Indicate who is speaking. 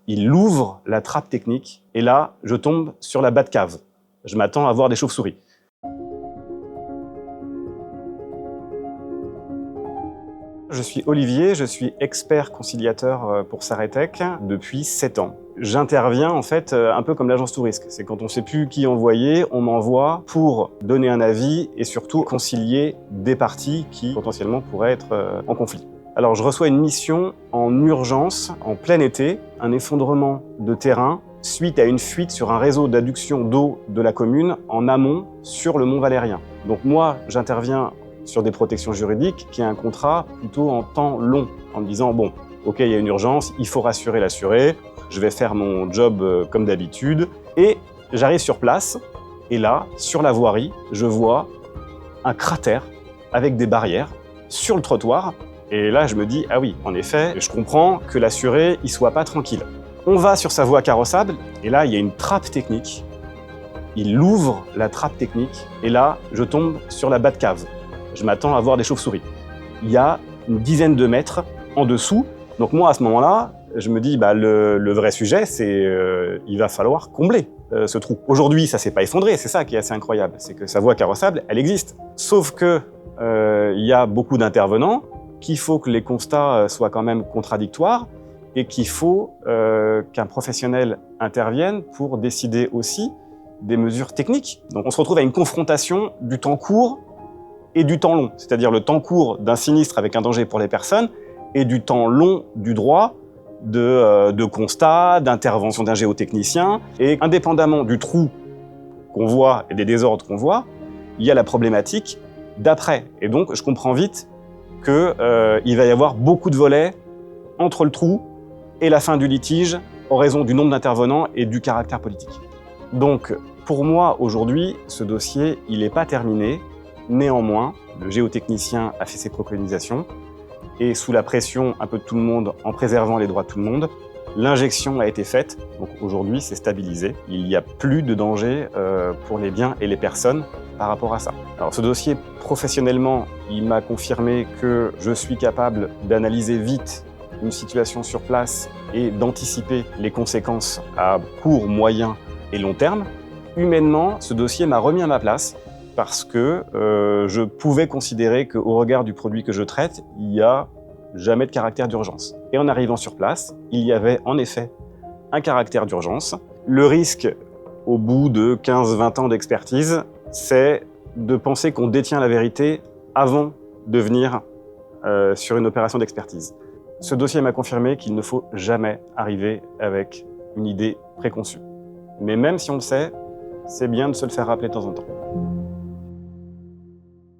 Speaker 1: il ouvre la trappe technique et là, je tombe sur la Batcave. Je m'attends à voir des chauves-souris. Je suis Olivier, je suis expert conciliateur pour Saretech depuis 7 ans. J'interviens en fait un peu comme l'agence Tourisque. C'est quand on ne sait plus qui envoyer, on m'envoie pour donner un avis et surtout concilier des parties qui potentiellement pourraient être en conflit. Alors je reçois une mission en urgence, en plein été, un effondrement de terrain suite à une fuite sur un réseau d'adduction d'eau de la commune en amont sur le Mont Valérien. Donc moi, j'interviens sur des protections juridiques, qui est un contrat plutôt en temps long, en me disant bon, ok, il y a une urgence, il faut rassurer l'assuré, je vais faire mon job comme d'habitude, et j'arrive sur place, et là, sur la voirie, je vois un cratère avec des barrières sur le trottoir, et là je me dis ah oui, en effet, je comprends que l'assuré il soit pas tranquille. On va sur sa voie carrossable, et là il y a une trappe technique, il ouvre la trappe technique, et là je tombe sur la Batcave. Je m'attends à voir des chauves-souris. Il y a une dizaine de mètres en dessous. Donc moi, à ce moment-là, je me dis, le vrai sujet, c'est il va falloir combler ce trou. Aujourd'hui, ça ne s'est pas effondré, c'est ça qui est assez incroyable. C'est que sa voie carrossable, elle existe. Sauf que il y a beaucoup d'intervenants, qu'il faut que les constats soient quand même contradictoires et qu'il faut qu'un professionnel intervienne pour décider aussi des mesures techniques. Donc on se retrouve à une confrontation du temps court et du temps long, c'est-à-dire le temps court d'un sinistre avec un danger pour les personnes et du temps long du droit de constat, d'intervention d'un géotechnicien. Et indépendamment du trou qu'on voit et des désordres qu'on voit, il y a la problématique d'après. Et donc, je comprends vite qu'il va y avoir beaucoup de volets entre le trou et la fin du litige en raison du nombre d'intervenants et du caractère politique. Donc, pour moi, aujourd'hui, ce dossier, il n'est pas terminé. Néanmoins, le géotechnicien a fait ses préconisations et sous la pression un peu de tout le monde, en préservant les droits de tout le monde, l'injection a été faite. Donc aujourd'hui, c'est stabilisé. Il n'y a plus de danger pour les biens et les personnes par rapport à ça. Alors ce dossier, professionnellement, il m'a confirmé que je suis capable d'analyser vite une situation sur place et d'anticiper les conséquences à court, moyen et long terme. Humainement, ce dossier m'a remis à ma place, parce que je pouvais considérer qu'au regard du produit que je traite, il n'y a jamais de caractère d'urgence. Et en arrivant sur place, il y avait en effet un caractère d'urgence. Le risque, au bout de 15-20 ans d'expertise, c'est de penser qu'on détient la vérité avant de venir sur une opération d'expertise. Ce dossier m'a confirmé qu'il ne faut jamais arriver avec une idée préconçue. Mais même si on le sait, c'est bien de se le faire rappeler de temps en temps.